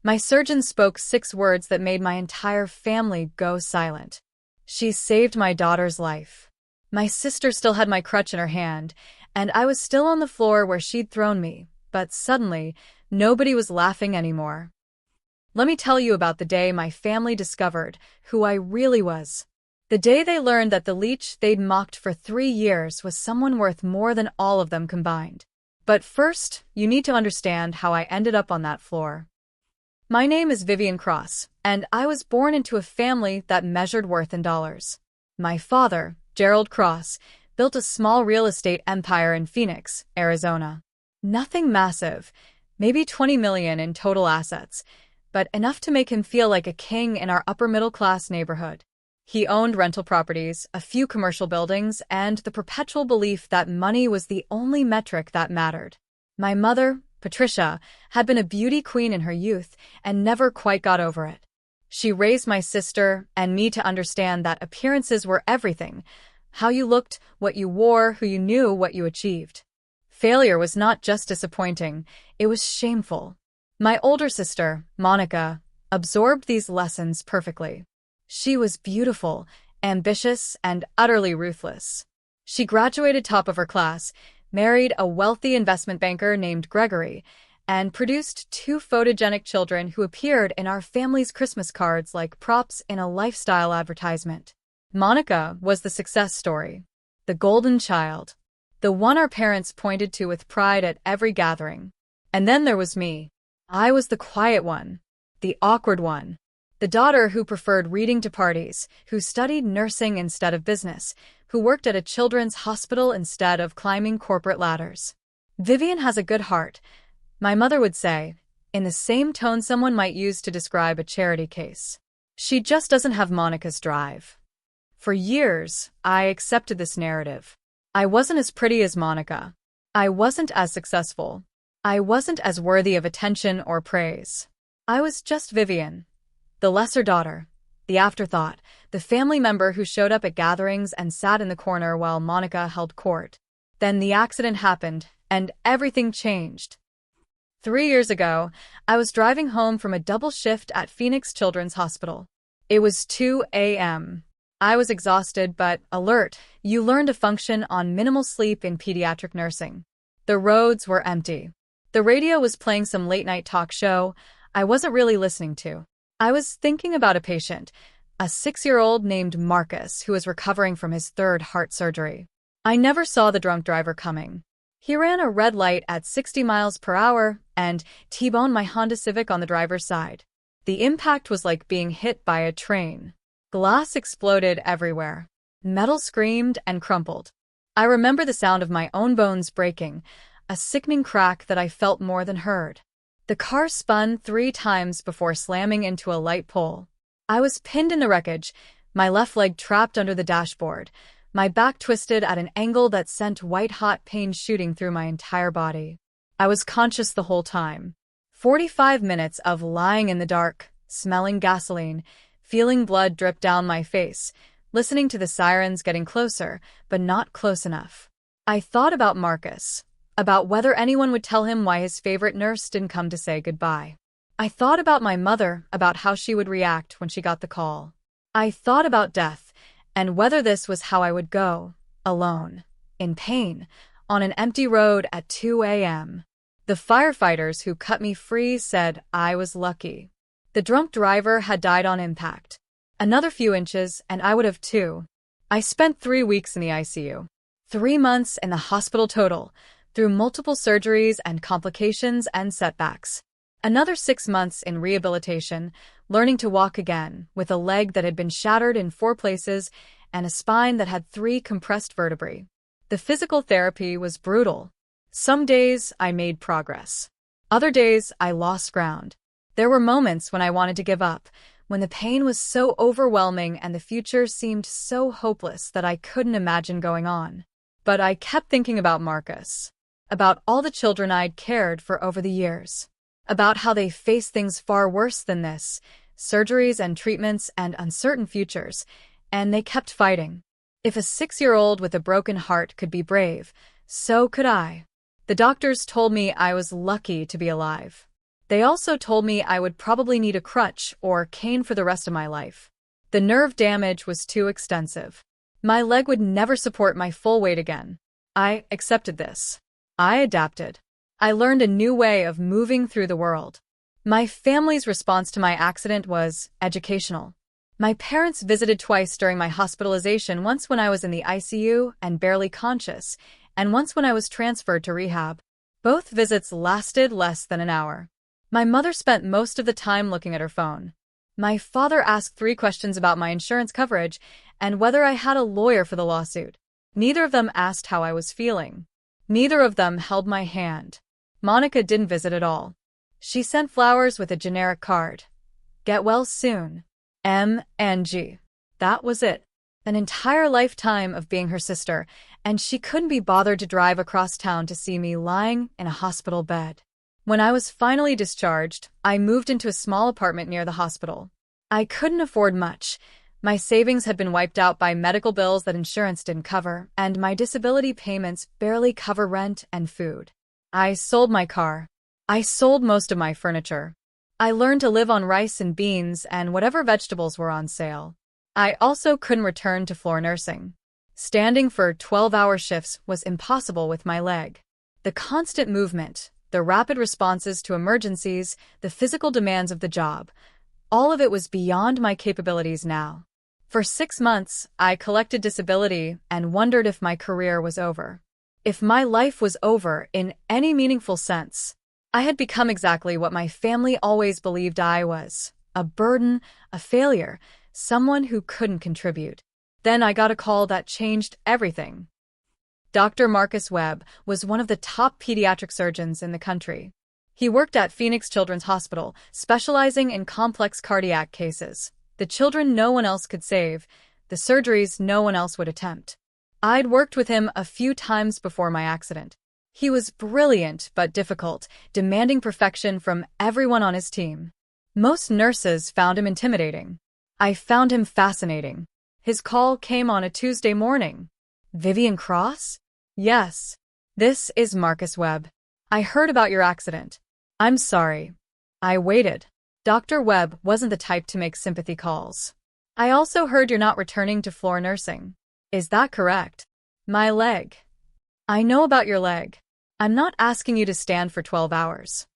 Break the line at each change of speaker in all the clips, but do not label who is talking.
My surgeon spoke 6 words that made my entire family go silent. She saved my daughter's life. My sister still had my crutch in her hand, and I was still on the floor where she'd thrown me, but suddenly, nobody was laughing anymore. Let me tell you about the day my family discovered who I really was. The day they learned that the leech they'd mocked for 3 years was someone worth more than all of them combined. But first, you need to understand how I ended up on that floor. My name is Vivian Cross, and I was born into a family that measured worth in dollars. My father, Gerald Cross, built a small real estate empire in Phoenix, Arizona. Nothing massive, maybe 20 million in total assets, but enough to make him feel like a king in our upper-middle-class neighborhood. He owned rental properties, a few commercial buildings, and the perpetual belief that money was the only metric that mattered. My mother, Patricia, had been a beauty queen in her youth and never quite got over it. She raised my sister and me to understand that appearances were everything. How you looked, what you wore, who you knew, what you achieved. Failure was not just disappointing, it was shameful. My older sister, Monica, absorbed these lessons perfectly. She was beautiful, ambitious, and utterly ruthless. She graduated top of her class, married a wealthy investment banker named Gregory, and produced 2 photogenic children who appeared in our family's Christmas cards like props in a lifestyle advertisement. Monica was the success story, the golden child, the one our parents pointed to with pride at every gathering. And then there was me. I was the quiet one, the awkward one, the daughter who preferred reading to parties, who studied nursing instead of business, who worked at a children's hospital instead of climbing corporate ladders. Vivian has a good heart, my mother would say, in the same tone someone might use to describe a charity case. She just doesn't have Monica's drive. For years, I accepted this narrative. I wasn't as pretty as Monica. I wasn't as successful. I wasn't as worthy of attention or praise. I was just Vivian, the lesser daughter, the afterthought, the family member who showed up at gatherings and sat in the corner while Monica held court. Then the accident happened, and everything changed. 3 years ago, I was driving home from a double shift at Phoenix Children's Hospital. It was 2 a.m. I was exhausted but alert. You learn to function on minimal sleep in pediatric nursing. The roads were empty. The radio was playing some late-night talk show I wasn't really listening to. I was thinking about a patient, a 6-year-old named Marcus who was recovering from his 3rd heart surgery. I never saw the drunk driver coming. He ran a red light at 60 miles per hour and T-boned my Honda Civic on the driver's side. The impact was like being hit by a train. Glass exploded everywhere. Metal screamed and crumpled. I remember the sound of my own bones breaking, a sickening crack that I felt more than heard. The car spun 3 times before slamming into a light pole. I was pinned in the wreckage, my left leg trapped under the dashboard, my back twisted at an angle that sent white-hot pain shooting through my entire body. I was conscious the whole time. 45 minutes of lying in the dark, smelling gasoline, feeling blood drip down my face, listening to the sirens getting closer, but not close enough. I thought about Marcus, about whether anyone would tell him why his favorite nurse didn't come to say goodbye. I thought about my mother, about how she would react when she got the call. I thought about death, and whether this was how I would go, alone, in pain, on an empty road at 2 a.m. The firefighters who cut me free said I was lucky. The drunk driver had died on impact. Another few inches, and I would have too. I spent 3 weeks in the ICU. 3 months in the hospital total, through multiple surgeries and complications and setbacks. Another 6 months in rehabilitation, learning to walk again, with a leg that had been shattered in 4 places and a spine that had 3 compressed vertebrae. The physical therapy was brutal. Some days I made progress. Other days I lost ground. There were moments when I wanted to give up, when the pain was so overwhelming and the future seemed so hopeless that I couldn't imagine going on. But I kept thinking about Marcus, about all the children I'd cared for over the years, about how they faced things far worse than this, surgeries and treatments and uncertain futures, and they kept fighting. If a 6-year-old with a broken heart could be brave, so could I. The doctors told me I was lucky to be alive. They also told me I would probably need a crutch or cane for the rest of my life. The nerve damage was too extensive. My leg would never support my full weight again. I accepted this. I adapted. I learned a new way of moving through the world. My family's response to my accident was educational. My parents visited twice during my hospitalization, once when I was in the ICU and barely conscious, and once when I was transferred to rehab. Both visits lasted less than an hour. My mother spent most of the time looking at her phone. My father asked 3 questions about my insurance coverage and whether I had a lawyer for the lawsuit. Neither of them asked how I was feeling. Neither of them held my hand. Monica didn't visit at all. She sent flowers with a generic card. Get well soon. M&G. That was it. An entire lifetime of being her sister, and she couldn't be bothered to drive across town to see me lying in a hospital bed. When I was finally discharged, I moved into a small apartment near the hospital. I couldn't afford much. My savings had been wiped out by medical bills that insurance didn't cover, and my disability payments barely cover rent and food. I sold my car. I sold most of my furniture. I learned to live on rice and beans and whatever vegetables were on sale. I also couldn't return to floor nursing. Standing for 12-hour shifts was impossible with my leg. The constant movement, the rapid responses to emergencies, the physical demands of the job, all of it was beyond my capabilities now. For 6 months, I collected disability and wondered if my career was over. If my life was over in any meaningful sense. I had become exactly what my family always believed I was: a burden, a failure, someone who couldn't contribute. Then I got a call that changed everything. Dr. Marcus Webb was one of the top pediatric surgeons in the country. He worked at Phoenix Children's Hospital, specializing in complex cardiac cases. The children no one else could save, the surgeries no one else would attempt. I'd worked with him a few times before my accident. He was brilliant but difficult, demanding perfection from everyone on his team. Most nurses found him intimidating. I found him fascinating. His call came on a Tuesday morning. Vivian Cross? Yes. This is Marcus Webb. I heard about your accident. I'm sorry. I waited. Dr. Webb wasn't the type to make sympathy calls. I also heard you're not returning to floor nursing. Is that correct? My leg. I know about your leg. I'm not asking you to stand for 12 hours.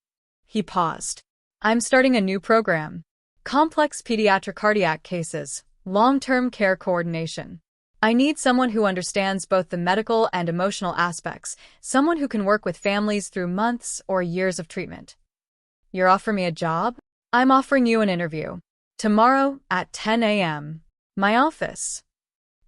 He paused. I'm starting a new program. Complex pediatric cardiac cases, long-term care coordination. I need someone who understands both the medical and emotional aspects, someone who can work with families through months or years of treatment. You're offering me a job? I'm offering you an interview. Tomorrow at 10 a.m. My office.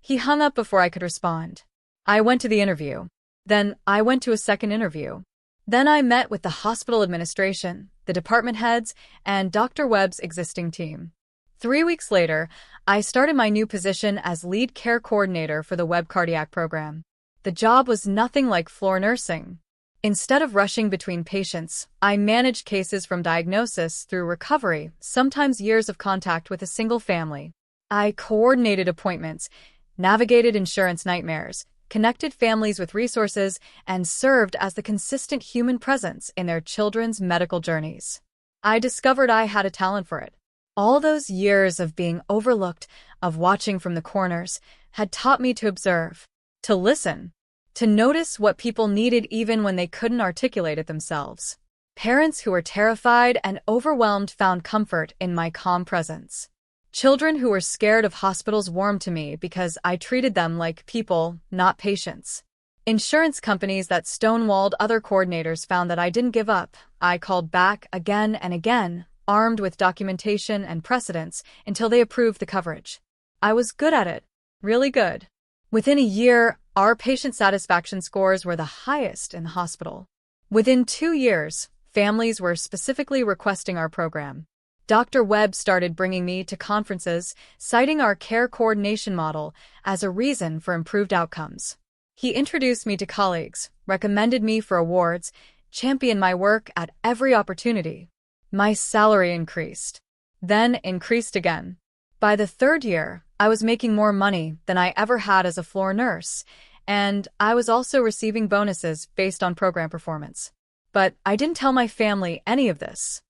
He hung up before I could respond. I went to the interview. Then I went to a second interview. Then I met with the hospital administration, the department heads, and Dr. Webb's existing team. 3 weeks later, I started my new position as lead care coordinator for the Webb Cardiac Program. The job was nothing like floor nursing. Instead of rushing between patients, I managed cases from diagnosis through recovery, sometimes years of contact with a single family. I coordinated appointments, navigated insurance nightmares, connected families with resources, and served as the consistent human presence in their children's medical journeys. I discovered I had a talent for it. All those years of being overlooked, of watching from the corners, had taught me to observe, to listen, to notice what people needed even when they couldn't articulate it themselves. Parents who were terrified and overwhelmed found comfort in my calm presence. Children who were scared of hospitals warmed to me because I treated them like people, not patients. Insurance companies that stonewalled other coordinators found that I didn't give up. I called back again and again, armed with documentation and precedents, until they approved the coverage. I was good at it. Really good. Within a year, our patient satisfaction scores were the highest in the hospital. Within 2 years, families were specifically requesting our program. Dr. Webb started bringing me to conferences, citing our care coordination model as a reason for improved outcomes. He introduced me to colleagues, recommended me for awards, championed my work at every opportunity. My salary increased, then increased again. By the 3rd year, I was making more money than I ever had as a floor nurse, and I was also receiving bonuses based on program performance. But I didn't tell my family any of this.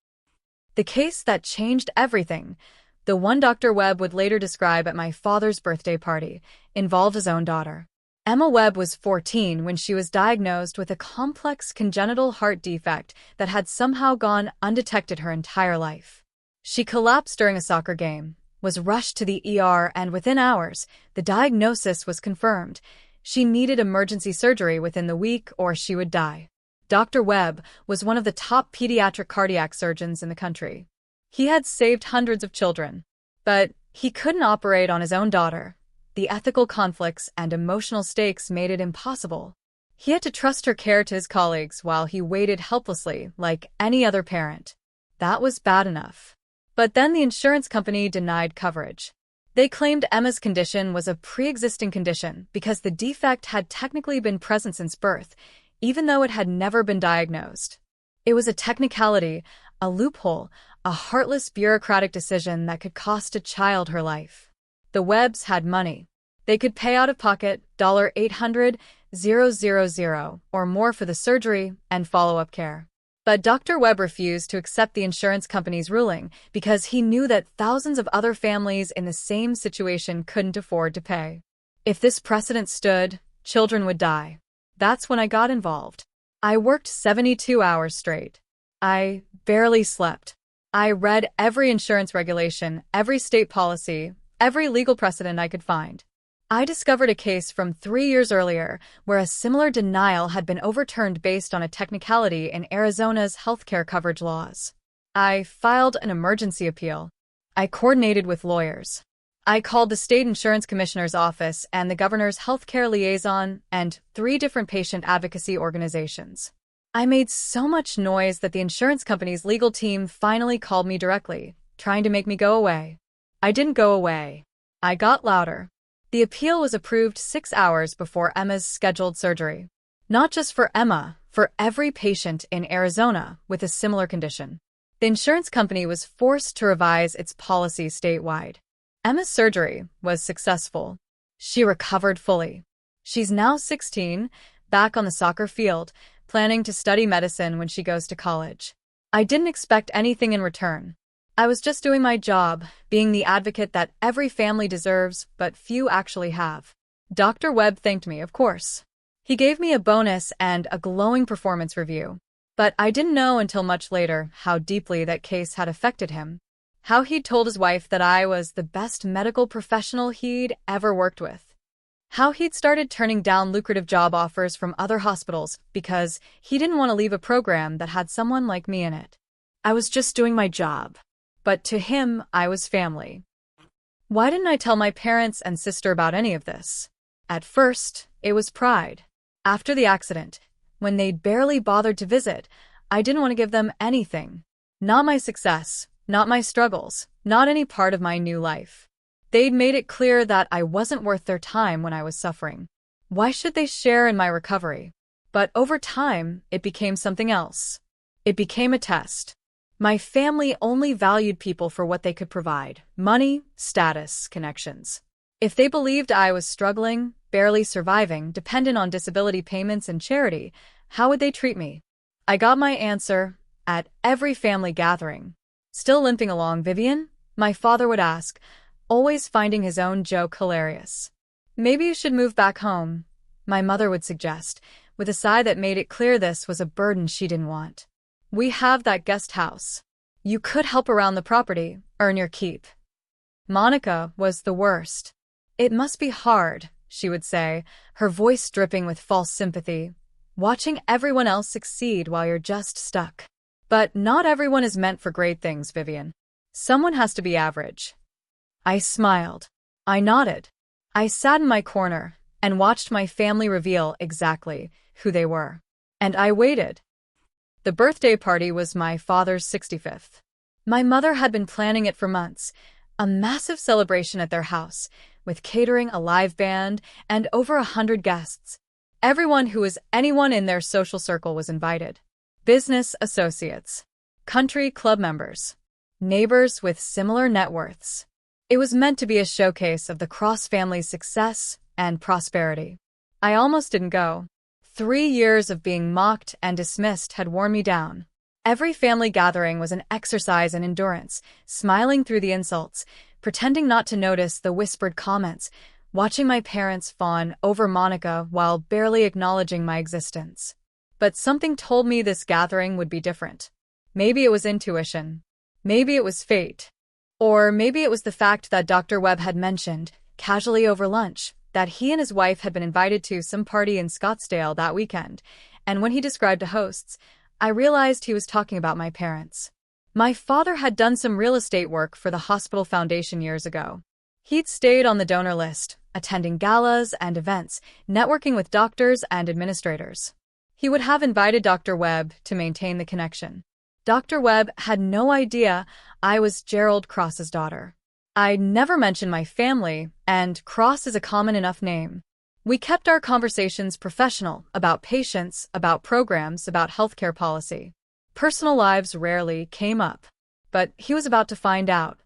The case that changed everything, the one Dr. Webb would later describe at my father's birthday party, involved his own daughter. Emma Webb was 14 when she was diagnosed with a complex congenital heart defect that had somehow gone undetected her entire life. She collapsed during a soccer game, was rushed to the ER, and within hours, the diagnosis was confirmed. She needed emergency surgery within the week or she would die. Dr. Webb was one of the top pediatric cardiac surgeons in the country. He had saved hundreds of children, but he couldn't operate on his own daughter. The ethical conflicts and emotional stakes made it impossible. He had to trust her care to his colleagues while he waited helplessly like any other parent. That was bad enough. But then the insurance company denied coverage. They claimed Emma's condition was a pre-existing condition because the defect had technically been present since birth, even though it had never been diagnosed. It was a technicality, a loophole, a heartless bureaucratic decision that could cost a child her life. The Webbs had money. They could pay out of pocket $800,000 or more for the surgery and follow-up care. But Dr. Webb refused to accept the insurance company's ruling because he knew that thousands of other families in the same situation couldn't afford to pay. If this precedent stood, children would die. That's when I got involved. I worked 72 hours straight. I barely slept. I read every insurance regulation, every state policy, every legal precedent I could find. I discovered a case from 3 years earlier where a similar denial had been overturned based on a technicality in Arizona's healthcare coverage laws. I filed an emergency appeal. I coordinated with lawyers. I called the state insurance commissioner's office and the governor's healthcare liaison and 3 different patient advocacy organizations. I made so much noise that the insurance company's legal team finally called me directly, trying to make me go away. I didn't go away. I got louder. The appeal was approved 6 hours before Emma's scheduled surgery. Not just for Emma, for every patient in Arizona with a similar condition. The insurance company was forced to revise its policy statewide. Emma's surgery was successful. She recovered fully. She's now 16, back on the soccer field, planning to study medicine when she goes to college. I didn't expect anything in return. I was just doing my job, being the advocate that every family deserves, but few actually have. Dr. Webb thanked me, of course. He gave me a bonus and a glowing performance review. But I didn't know until much later how deeply that case had affected him. How he'd told his wife that I was the best medical professional he'd ever worked with. How he'd started turning down lucrative job offers from other hospitals because he didn't want to leave a program that had someone like me in it. I was just doing my job. But to him, I was family. Why didn't I tell my parents and sister about any of this? At first, it was pride. After the accident, when they'd barely bothered to visit, I didn't want to give them anything. Not my success, not my struggles, not any part of my new life. They'd made it clear that I wasn't worth their time when I was suffering. Why should they share in my recovery? But over time, it became something else. It became a test. My family only valued people for what they could provide: money, status, connections. If they believed I was struggling, barely surviving, dependent on disability payments and charity, how would they treat me? I got my answer at every family gathering. "Still limping along, Vivian?" my father would ask, always finding his own joke hilarious. "Maybe you should move back home," my mother would suggest, with a sigh that made it clear this was a burden she didn't want. "We have that guest house. You could help around the property, earn your keep." Monica was the worst. "It must be hard," she would say, her voice dripping with false sympathy, "watching everyone else succeed while you're just stuck." But not everyone is meant for great things, Vivian. Someone has to be average. I smiled. I nodded. I sat in my corner and watched my family reveal exactly who they were. And I waited. The birthday party was my father's 65th. My mother had been planning it for months, a massive celebration at their house, with catering, a live band, and over 100 guests. Everyone who was anyone in their social circle was invited. Business associates, country club members, neighbors with similar net worths. It was meant to be a showcase of the Cross family's success and prosperity. I almost didn't go. 3 years of being mocked and dismissed had worn me down. Every family gathering was an exercise in endurance, smiling through the insults, pretending not to notice the whispered comments, watching my parents fawn over Monica while barely acknowledging my existence. But something told me this gathering would be different. Maybe it was intuition. Maybe it was fate. Or maybe it was the fact that Dr. Webb had mentioned, casually over lunch, that he and his wife had been invited to some party in Scottsdale that weekend, and when he described the hosts, I realized he was talking about my parents. My father had done some real estate work for the hospital foundation years ago. He'd stayed on the donor list, attending galas and events, networking with doctors and administrators. He would have invited Dr. Webb to maintain the connection. Dr. Webb had no idea I was Gerald Cross's daughter. I'd never mentioned my family, and Cross is a common enough name. We kept our conversations professional, about patients, about programs, about healthcare policy. Personal lives rarely came up. But he was about to find out.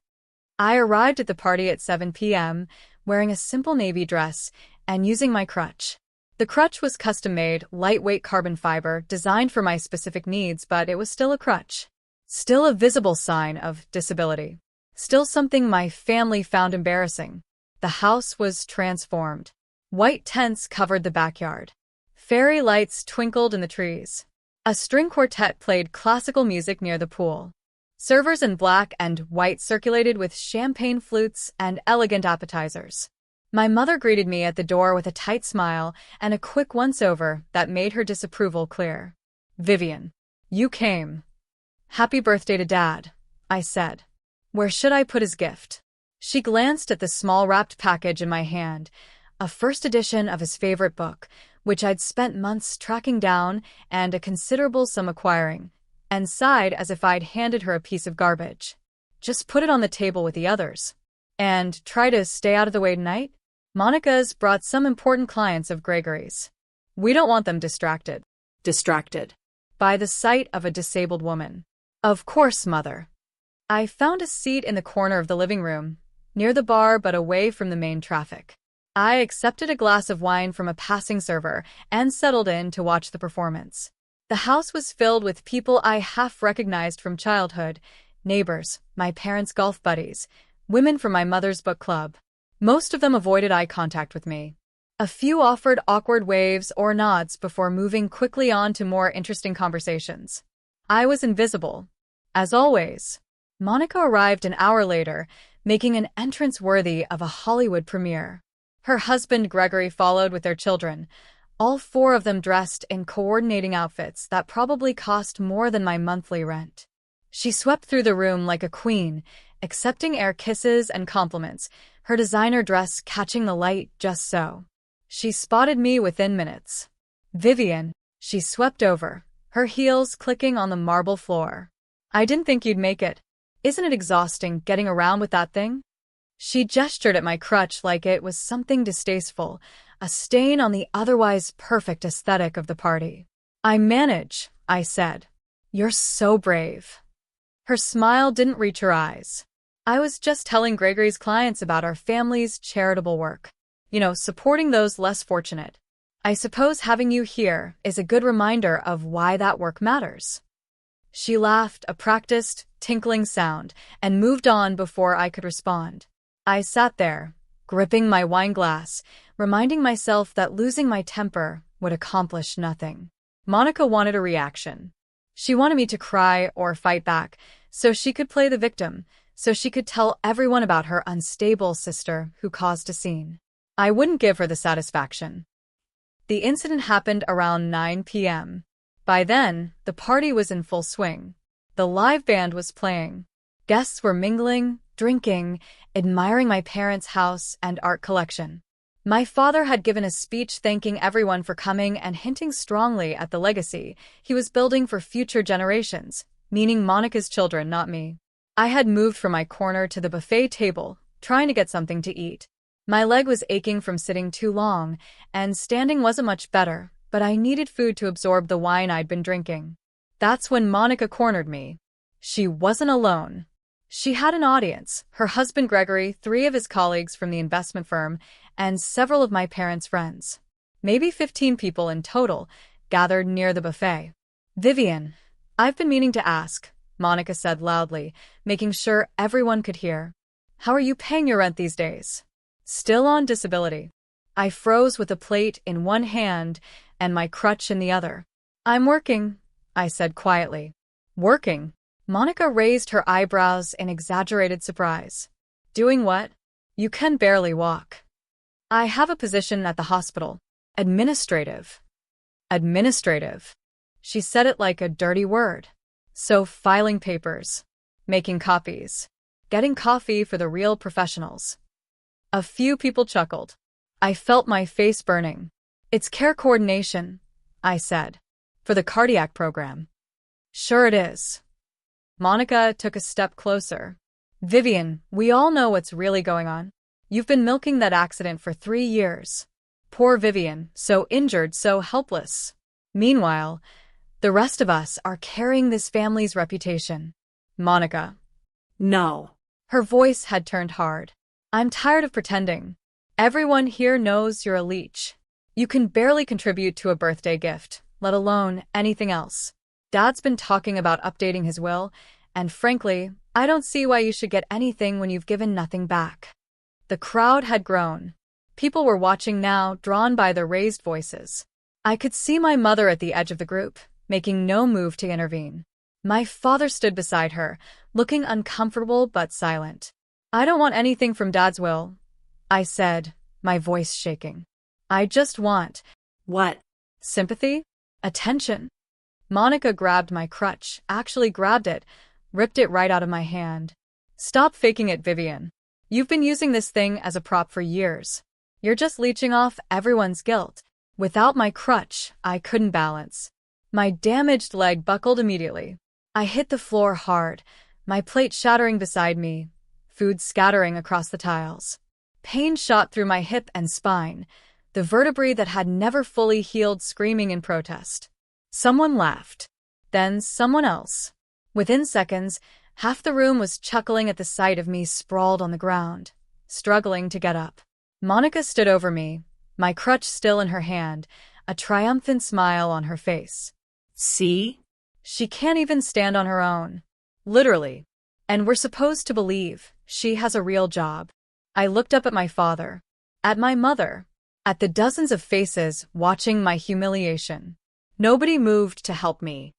I arrived at the party at 7 p.m., wearing a simple navy dress and using my crutch. The crutch was custom-made, lightweight carbon fiber, designed for my specific needs, but it was still a crutch. Still a visible sign of disability. Still something my family found embarrassing. The house was transformed. White tents covered the backyard. Fairy lights twinkled in the trees. A string quartet played classical music near the pool. Servers in black and white circulated with champagne flutes and elegant appetizers. My mother greeted me at the door with a tight smile and a quick once-over that made her disapproval clear. "Vivian, you came." "Happy birthday to Dad," I said. "Where should I put his gift?" She glanced at the small wrapped package in my hand, a first edition of his favorite book, which I'd spent months tracking down and a considerable sum acquiring, and sighed as if I'd handed her a piece of garbage. "Just put it on the table with the others. And try to stay out of the way tonight. Monica's brought some important clients of Gregory's. We don't want them distracted by the sight of a disabled woman." "Of course, Mother." I found a seat in the corner of the living room, near the bar but away from the main traffic. I accepted a glass of wine from a passing server and settled in to watch the performance. The house was filled with people I half recognized from childhood, neighbors, my parents' golf buddies, women from my mother's book club. Most of them avoided eye contact with me. A few offered awkward waves or nods before moving quickly on to more interesting conversations. I was invisible. As always. Monica arrived an hour later, making an entrance worthy of a Hollywood premiere. Her husband Gregory followed with their children, all four of them dressed in coordinating outfits that probably cost more than my monthly rent. She swept through the room like a queen, accepting air kisses and compliments, her designer dress catching the light just so. She spotted me within minutes. "Vivian," she swept over, her heels clicking on the marble floor. "I didn't think you'd make it. Isn't it exhausting getting around with that thing?" She gestured at my crutch like it was something distasteful, a stain on the otherwise perfect aesthetic of the party. "I manage," I said. "You're so brave." Her smile didn't reach her eyes. "I was just telling Gregory's clients about our family's charitable work. Supporting those less fortunate. I suppose having you here is a good reminder of why that work matters." She laughed, a practiced, tinkling sound, and moved on before I could respond. I sat there, gripping my wine glass, reminding myself that losing my temper would accomplish nothing. Monica wanted a reaction. She wanted me to cry or fight back, so she could play the victim, so she could tell everyone about her unstable sister who caused a scene. I wouldn't give her the satisfaction. The incident happened around 9 p.m. By then, the party was in full swing. The live band was playing. Guests were mingling, drinking, admiring my parents' house and art collection. My father had given a speech thanking everyone for coming and hinting strongly at the legacy he was building for future generations, meaning Monica's children, not me. I had moved from my corner to the buffet table, trying to get something to eat. My leg was aching from sitting too long, and standing wasn't much better, but I needed food to absorb the wine I'd been drinking. That's when Monica cornered me. She wasn't alone. She had an audience, her husband Gregory, 3 of his colleagues from the investment firm, and several of my parents' friends. Maybe 15 people in total gathered near the buffet. "Vivian, I've been meaning to ask, Monica said loudly, making sure everyone could hear. How are you paying your rent these days? Still on disability. I froze with a plate in one hand and my crutch in the other. I'm working, I said quietly. Working? Monica raised her eyebrows in exaggerated surprise. Doing what? You can barely walk. I have a position at the hospital. Administrative. Administrative. She said it like a dirty word. So filing papers, making copies, getting coffee for the real professionals. A few people chuckled. I felt my face burning. It's care coordination, I said. For the cardiac program. Sure it is. Monica took a step closer. Vivian, we all know what's really going on. You've been milking that accident for 3 years. Poor Vivian, so injured, so helpless. Meanwhile, the rest of us are carrying this family's reputation. Monica.
No.
Her voice had turned hard. I'm tired of pretending. Everyone here knows you're a leech. You can barely contribute to a birthday gift, let alone anything else. Dad's been talking about updating his will, and frankly, I don't see why you should get anything when you've given nothing back. The crowd had grown. People were watching now, drawn by the raised voices. I could see my mother at the edge of the group, making no move to intervene. My father stood beside her, looking uncomfortable but silent. I don't want anything from Dad's will, I said, my voice shaking. I just want…
What?
Sympathy? Attention? Monica grabbed my crutch, actually grabbed it, ripped it right out of my hand. Stop faking it, Vivian. You've been using this thing as a prop for years. You're just leeching off everyone's guilt. Without my crutch, I couldn't balance. My damaged leg buckled immediately. I hit the floor hard, my plate shattering beside me, food scattering across the tiles. Pain shot through my hip and spine, the vertebrae that had never fully healed screaming in protest. Someone laughed. Then someone else. Within seconds, half the room was chuckling at the sight of me sprawled on the ground, struggling to get up. Monica stood over me, my crutch still in her hand, a triumphant smile on her face.
See?
She can't even stand on her own. Literally. And we're supposed to believe she has a real job. I looked up at my father, at my mother, at the dozens of faces watching my humiliation. Nobody moved to help me.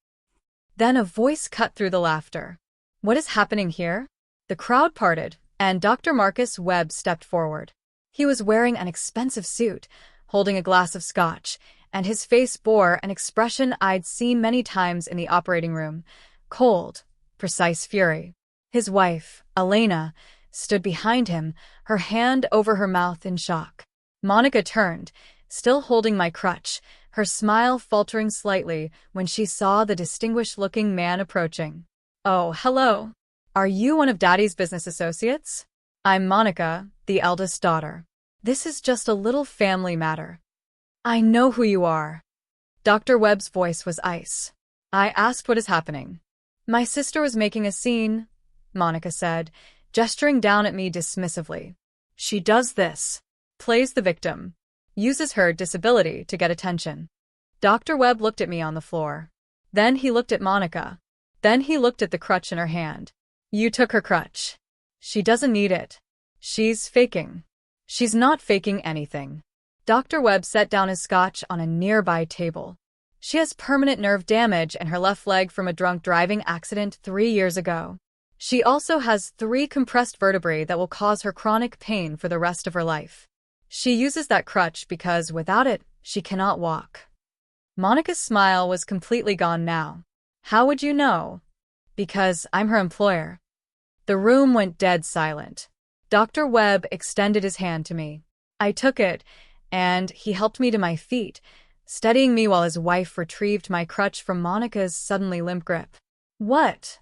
Then a voice cut through the laughter. What is happening here? The crowd parted, and Dr. Marcus Webb stepped forward. He was wearing an expensive suit, holding a glass of scotch, and his face bore an expression I'd seen many times in the operating room, cold, precise fury. His wife, Elena, stood behind him, her hand over her mouth in shock. Monica turned, still holding my crutch, her smile faltering slightly when she saw the distinguished-looking man approaching. Oh, hello. Are you one of Daddy's business associates? I'm Monica, the eldest daughter. This is just a little family matter. I know who you are. Dr. Webb's voice was ice. I asked what is happening. My sister was making a scene, Monica said, gesturing down at me dismissively. She does this. Plays the victim. Uses her disability to get attention. Dr. Webb looked at me on the floor. Then he looked at Monica. Then he looked at the crutch in her hand. You took her crutch. She doesn't need it. She's faking. She's not faking anything. Dr. Webb set down his scotch on a nearby table. She has permanent nerve damage in her left leg from a drunk driving accident 3 years ago. She also has 3 compressed vertebrae that will cause her chronic pain for the rest of her life. She uses that crutch because without it, she cannot walk. Monica's smile was completely gone now. How would you know? Because I'm her employer. The room went dead silent. Dr. Webb extended his hand to me. I took it, and he helped me to my feet, steadying me while his wife retrieved my crutch from Monica's suddenly limp grip. What?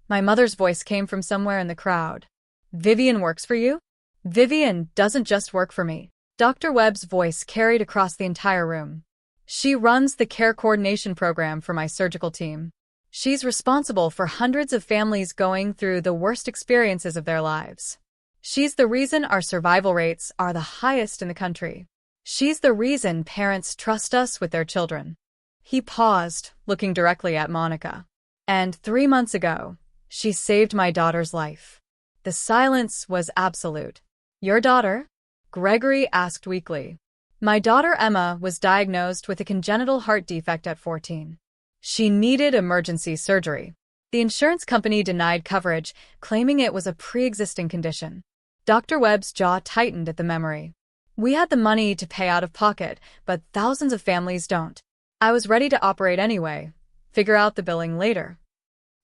My mother's voice came from somewhere in the crowd. Vivian works for you? Vivian doesn't just work for me. Dr. Webb's voice carried across the entire room. She runs the care coordination program for my surgical team. She's responsible for hundreds of families going through the worst experiences of their lives. She's the reason our survival rates are the highest in the country. She's the reason parents trust us with their children. He paused, looking directly at Monica. And 3 months ago, she saved my daughter's life. The silence was absolute. Your daughter? Gregory asked weakly. My daughter Emma was diagnosed with a congenital heart defect at 14. She needed emergency surgery. The insurance company denied coverage, claiming it was a pre-existing condition. Dr. Webb's jaw tightened at the memory. We had the money to pay out of pocket, but thousands of families don't. I was ready to operate anyway. Figure out the billing later.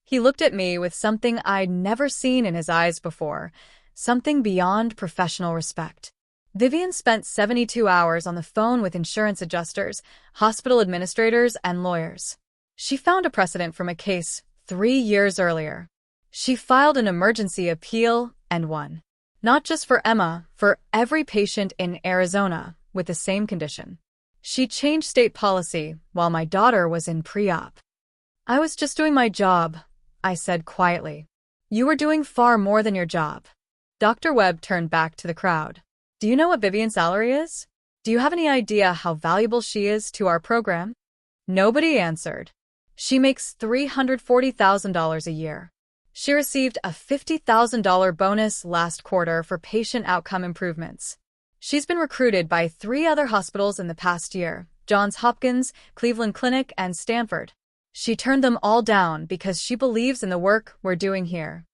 He looked at me with something I'd never seen in his eyes before, something beyond professional respect. Vivian spent 72 hours on the phone with insurance adjusters, hospital administrators, and lawyers. She found a precedent from a case 3 years earlier. She filed an emergency appeal and won. Not just for Emma, for every patient in Arizona with the same condition. She changed state policy while my daughter was in pre-op. I was just doing my job, I said quietly. You were doing far more than your job. Dr. Webb turned back to the crowd. Do you know what Vivian's salary is? Do you have any idea how valuable she is to our program? Nobody answered. She makes $340,000 a year. She received a $50,000 bonus last quarter for patient outcome improvements. She's been recruited by 3 other hospitals in the past year, Johns Hopkins, Cleveland Clinic, and Stanford. She turned them all down because she believes in the work we're doing here.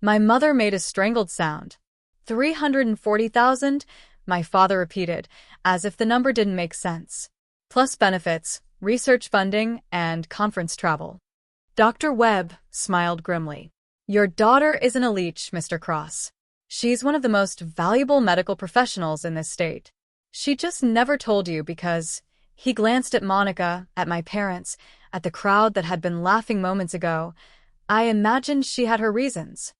My mother made a strangled sound. 340,000, my father repeated, as if the number didn't make sense. Plus benefits, research funding, and conference travel. Dr. Webb smiled grimly. Your daughter isn't a leech, Mr. Cross. She's one of the most valuable medical professionals in this state. She just never told you because he glanced at Monica, at my parents, at the crowd that had been laughing moments ago. I imagined she had her reasons.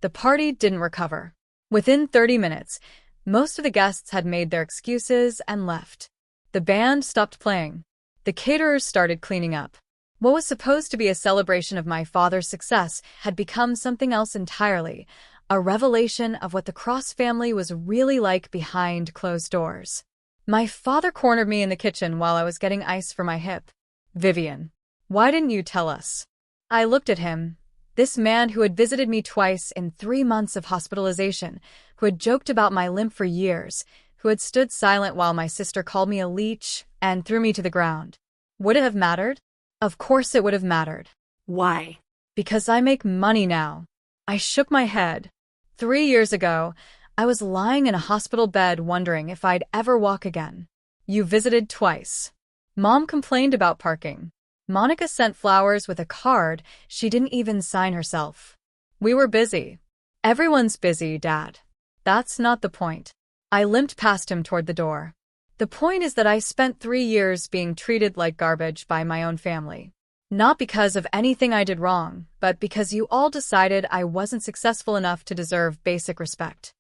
The party didn't recover. Within 30 minutes, most of the guests had made their excuses and left. The band stopped playing. The caterers started cleaning up. What was supposed to be a celebration of my father's success had become something else entirely, a revelation of what the Cross family was really like behind closed doors. My father cornered me in the kitchen while I was getting ice for my hip. Vivian, why didn't you tell us? I looked at him. This man who had visited me twice in 3 months of hospitalization, who had joked about my limp for years, who had stood silent while my sister called me a leech and threw me to the ground. Would it have mattered? Of course it would have mattered.
Why?
Because I make money now. I shook my head. 3 years ago, I was lying in a hospital bed wondering if I'd ever walk again. You visited twice. Mom complained about parking. Monica sent flowers with a card she didn't even sign herself. We were busy. Everyone's busy, Dad. That's not the point. I limped past him toward the door. The point is that I spent 3 years being treated like garbage by my own family. Not because of anything I did wrong, but because you all decided I wasn't successful enough to deserve basic respect.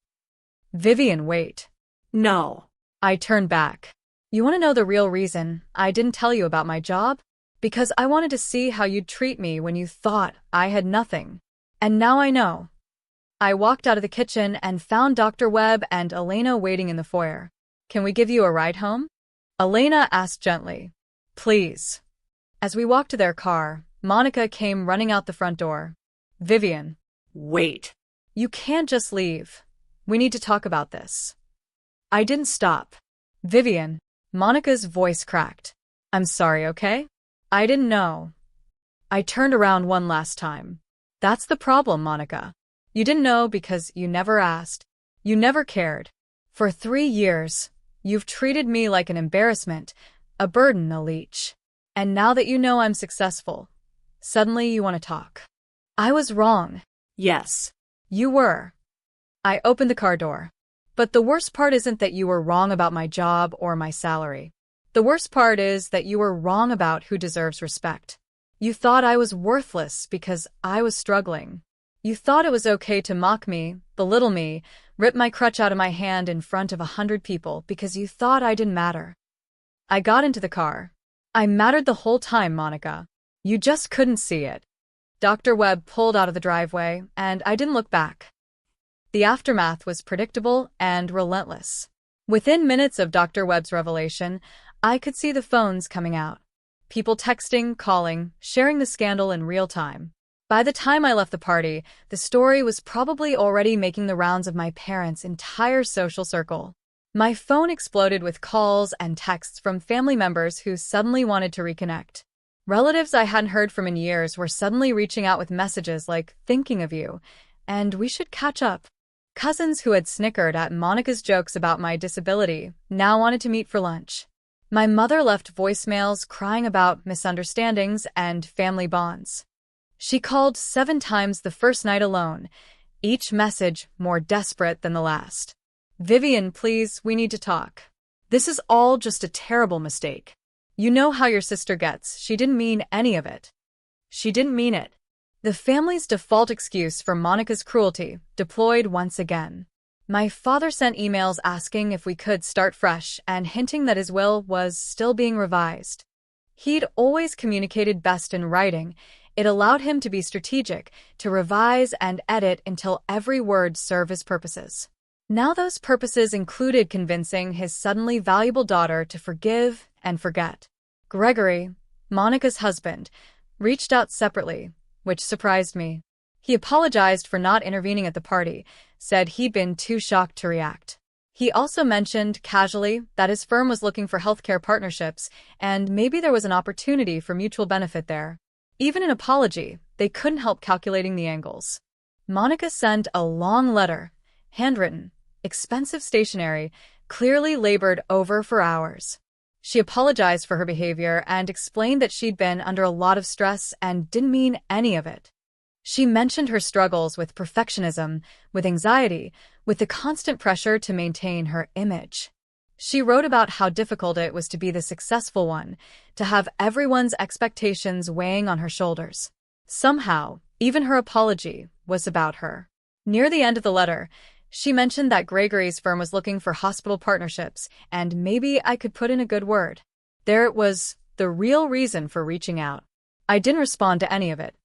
Vivian, wait.
No.
I turned back. You want to know the real reason I didn't tell you about my job? Because I wanted to see how you'd treat me when you thought I had nothing. And now I know. I walked out of the kitchen and found Dr. Webb and Elena waiting in the foyer. Can we give you a ride home? Elena asked gently. Please. As we walked to their car, Monica came running out the front door. Vivian.
Wait.
You can't just leave. We need to talk about this. I didn't stop. Vivian. Monica's voice cracked. I'm sorry, okay? I didn't know. I turned around one last time. That's the problem, Monica. You didn't know because you never asked. You never cared. For 3 years, you've treated me like an embarrassment, a burden, a leech. And now that you know I'm successful, suddenly you want to talk. I was wrong.
Yes.
You were. I opened the car door. But the worst part isn't that you were wrong about my job or my salary. The worst part is that you were wrong about who deserves respect. You thought I was worthless because I was struggling. You thought it was okay to mock me, belittle me, rip my crutch out of my hand in front of 100 people because you thought I didn't matter. I got into the car. I mattered the whole time, Monica. You just couldn't see it. Dr. Webb pulled out of the driveway, and I didn't look back. The aftermath was predictable and relentless. Within minutes of Dr. Webb's revelation, I could see the phones coming out. People texting, calling, sharing the scandal in real time. By the time I left the party, the story was probably already making the rounds of my parents' entire social circle. My phone exploded with calls and texts from family members who suddenly wanted to reconnect. Relatives I hadn't heard from in years were suddenly reaching out with messages like, "Thinking of you," and "We should catch up." Cousins who had snickered at Monica's jokes about my disability now wanted to meet for lunch. My mother left voicemails crying about misunderstandings and family bonds. She called 7 times the first night alone, each message more desperate than the last. "Vivian, please, we need to talk. This is all just a terrible mistake. You know how your sister gets. She didn't mean any of it." She didn't mean it. The family's default excuse for Monica's cruelty deployed once again. My father sent emails asking if we could start fresh and hinting that his will was still being revised. He'd always communicated best in writing. It allowed him to be strategic, to revise and edit until every word served his purposes. Now those purposes included convincing his suddenly valuable daughter to forgive and forget. Gregory, Monica's husband, reached out separately, which surprised me. He apologized for not intervening at the party, said he'd been too shocked to react. He also mentioned, casually, that his firm was looking for healthcare partnerships, and maybe there was an opportunity for mutual benefit there. Even in apology, they couldn't help calculating the angles. Monica sent a long letter, handwritten, expensive stationery, clearly labored over for hours. She apologized for her behavior and explained that she'd been under a lot of stress and didn't mean any of it. She mentioned her struggles with perfectionism, with anxiety, with the constant pressure to maintain her image. She wrote about how difficult it was to be the successful one, to have everyone's expectations weighing on her shoulders. Somehow, even her apology was about her. Near the end of the letter, she mentioned that Gregory's firm was looking for hospital partnerships, and maybe I could put in a good word. There it was, the real reason for reaching out. I didn't respond to any of it.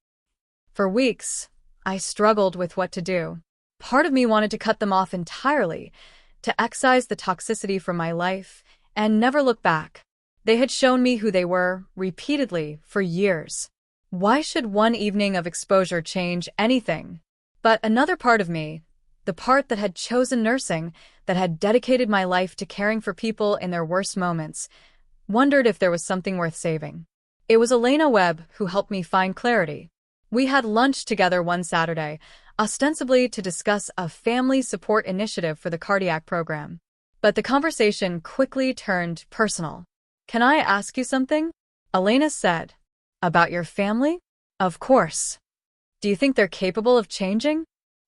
For weeks, I struggled with what to do. Part of me wanted to cut them off entirely, to excise the toxicity from my life, and never look back. They had shown me who they were, repeatedly, for years. Why should one evening of exposure change anything? But another part of me, the part that had chosen nursing, that had dedicated my life to caring for people in their worst moments, wondered if there was something worth saving. It was Elena Webb who helped me find clarity. We had lunch together one Saturday, ostensibly to discuss a family support initiative for the cardiac program. But the conversation quickly turned personal. "Can I ask you something?" Elena said. "About your family?" "Of course. Do you think they're capable of changing?"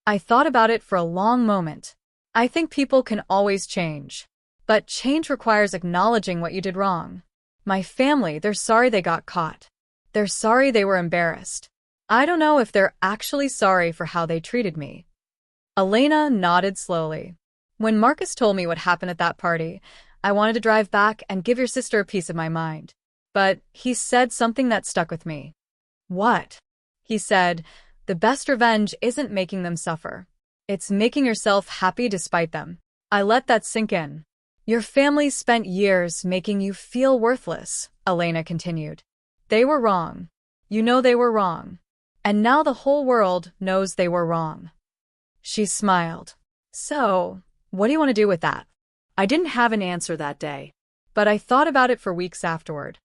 I thought about it for a long moment. I think people can always change. But change requires acknowledging what you did wrong. My family, they're sorry they got caught. They're sorry they were embarrassed. I don't know if they're actually sorry for how they treated me. Elena nodded slowly. "When Marcus told me what happened at that party, I wanted to drive back and give your sister a piece of my mind. But he said something that stuck with me." "What?" He said, "The best revenge isn't making them suffer. It's making yourself happy despite them." I let that sink in. "Your family spent years making you feel worthless," Elena continued. "They were wrong. You know they were wrong. And now the whole world knows they were wrong." She smiled. "So, what do you want to do with that?" I didn't have an answer that day, but I thought about it for weeks afterward.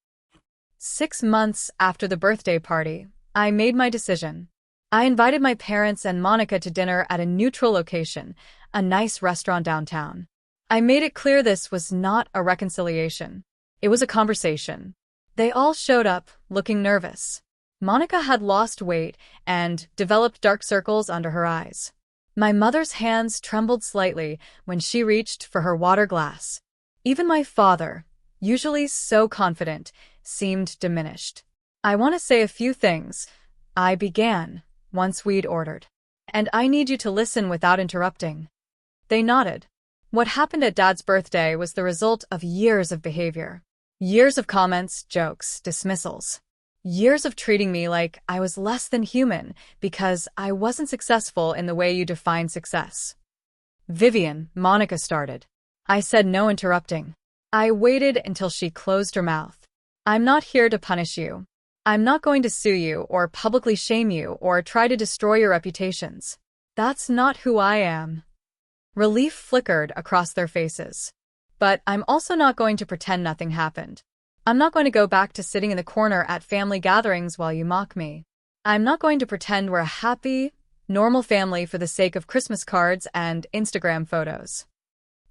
6 months after the birthday party, I made my decision. I invited my parents and Monica to dinner at a neutral location, a nice restaurant downtown. I made it clear this was not a reconciliation. It was a conversation. They all showed up, looking nervous. Monica had lost weight and developed dark circles under her eyes. My mother's hands trembled slightly when she reached for her water glass. Even my father, usually so confident, seemed diminished. "I want to say a few things," I began, once we'd ordered. "And I need you to listen without interrupting." They nodded. What happened at Dad's birthday was the result of years of behavior. Years of comments, jokes, dismissals. Years of treating me like I was less than human because I wasn't successful in the way you define success. "Vivian," Monica started. I said no, interrupting. I waited until she closed her mouth. I'm not here to punish you. I'm not going to sue you or publicly shame you or try to destroy your reputations. That's not who I am. Relief flickered across their faces. But I'm also not going to pretend nothing happened. I'm not going to go back to sitting in the corner at family gatherings while you mock me. I'm not going to pretend we're a happy, normal family for the sake of Christmas cards and Instagram photos.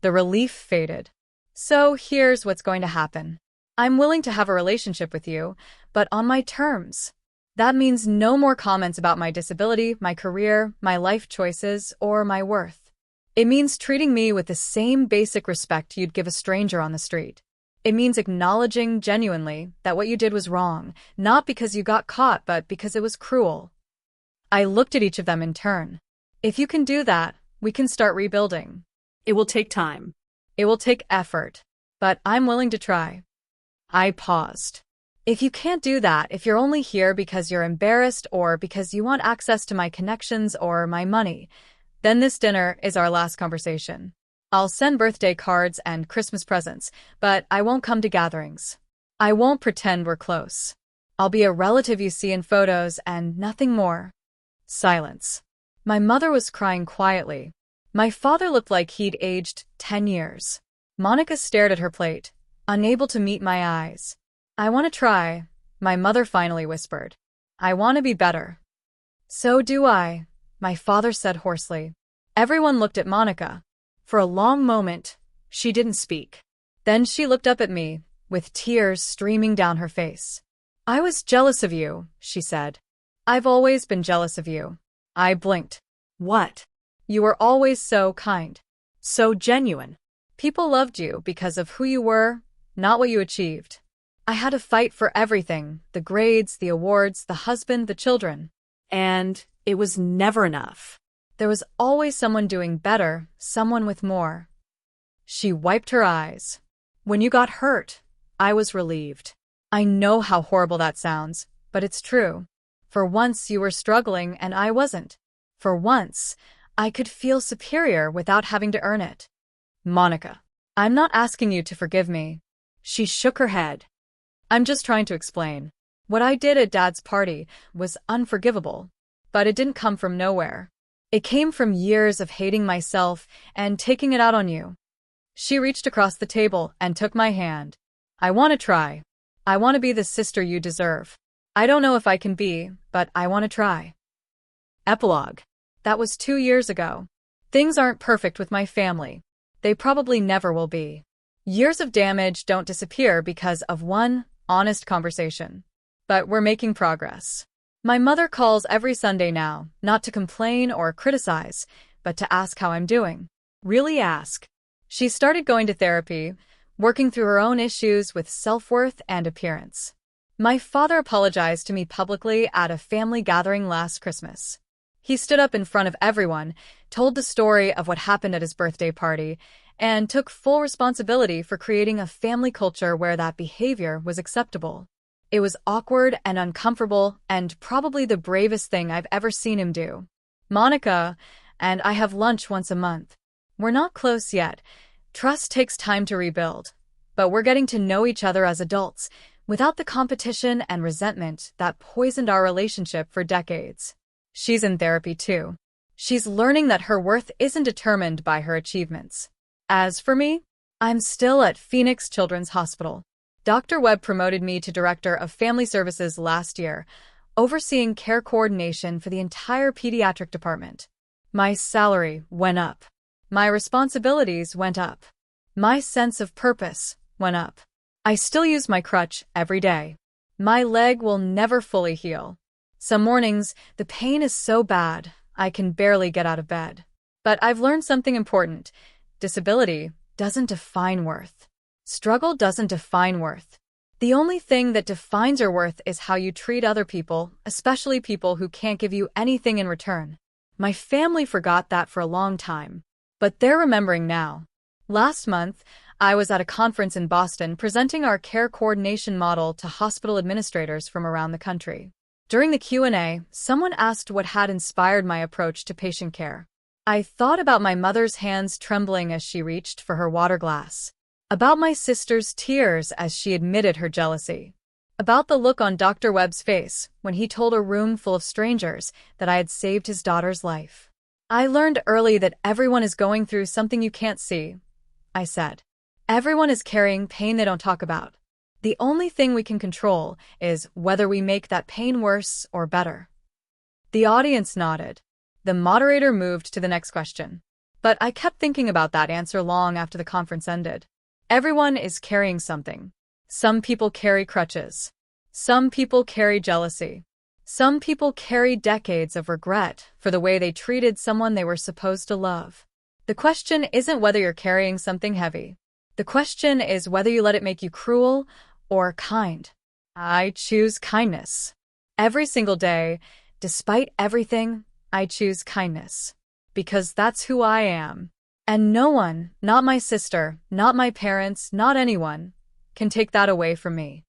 The relief faded. So here's what's going to happen. I'm willing to have a relationship with you, but on my terms. That means no more comments about my disability, my career, my life choices, or my worth. It means treating me with the same basic respect you'd give a stranger on the street. It means acknowledging genuinely that what you did was wrong, not because you got caught, but because it was cruel. I looked at each of them in turn. If you can do that, we can start rebuilding.
It will take time.
It will take effort, but I'm willing to try. I paused. If you can't do that, if you're only here because you're embarrassed or because you want access to my connections or my money, then this dinner is our last conversation. I'll send birthday cards and Christmas presents, but I won't come to gatherings. I won't pretend we're close. I'll be a relative you see in photos and nothing more. Silence. My mother was crying quietly. My father looked like he'd aged 10 years. Monica stared at her plate, unable to meet my eyes. I want to try, my mother finally whispered. I want to be better. So do I, my father said hoarsely. Everyone looked at Monica. For a long moment, she didn't speak. Then she looked up at me, with tears streaming down her face. I was jealous of you, she said. I've always been jealous of you. I blinked.
What?
You were always so kind.
So genuine.
People loved you because of who you were, not what you achieved. I had to fight for everything, the grades, the awards, the husband, the children.
And it was never enough.
There was always someone doing better, someone with more. She wiped her eyes. When you got hurt, I was relieved. I know how horrible that sounds, but it's true. For once you were struggling and I wasn't. For once, I could feel superior without having to earn it. Monica, I'm not asking you to forgive me.
She shook her head.
I'm just trying to explain. What I did at Dad's party was unforgivable, but it didn't come from nowhere. It came from years of hating myself and taking it out on you. She reached across the table and took my hand. I want to try. I want to be the sister you deserve. I don't know if I can be, but I want to try. Epilogue. That was 2 years ago. Things aren't perfect with my family. They probably never will be. Years of damage don't disappear because of one honest conversation. But we're making progress. My mother calls every Sunday now, not to complain or criticize, but to ask how I'm doing. Really ask. She started going to therapy, working through her own issues with self-worth and appearance. My father apologized to me publicly at a family gathering last Christmas. He stood up in front of everyone, told the story of what happened at his birthday party, and took full responsibility for creating a family culture where that behavior was acceptable. It was awkward and uncomfortable and probably the bravest thing I've ever seen him do. Monica and I have lunch once a month. We're not close yet. Trust takes time to rebuild. But we're getting to know each other as adults, without the competition and resentment that poisoned our relationship for decades. She's in therapy too. She's learning that her worth isn't determined by her achievements. As for me, I'm still at Phoenix Children's Hospital. Dr. Webb promoted me to Director of Family Services last year, overseeing care coordination for the entire pediatric department. My salary went up. My responsibilities went up. My sense of purpose went up. I still use my crutch every day. My leg will never fully heal. Some mornings, the pain is so bad, I can barely get out of bed. But I've learned something important. Disability doesn't define worth. Struggle doesn't define worth. The only thing that defines your worth is how you treat other people, especially people who can't give you anything in return. My family forgot that for a long time, but they're remembering now. Last month, I was at a conference in Boston presenting our care coordination model to hospital administrators from around the country. During the Q&A, someone asked what had inspired my approach to patient care. I thought about my mother's hands trembling as she reached for her water glass, about my sister's tears as she admitted her jealousy, About the look on Dr. Webb's face when he told a room full of strangers that I had saved his daughter's life. I learned early that everyone is going through something you can't see, I said. Everyone is carrying pain they don't talk about. The only thing we can control is whether we make that pain worse or better. The audience nodded. The moderator moved to the next question. But I kept thinking about that answer long after the conference ended. Everyone is carrying something. Some people carry crutches. Some people carry jealousy. Some people carry decades of regret for the way they treated someone they were supposed to love. The question isn't whether you're carrying something heavy. The question is whether you let it make you cruel or kind. I choose kindness. Every single day, despite everything, I choose kindness. Because that's who I am. And no one, not my sister, not my parents, not anyone, can take that away from me.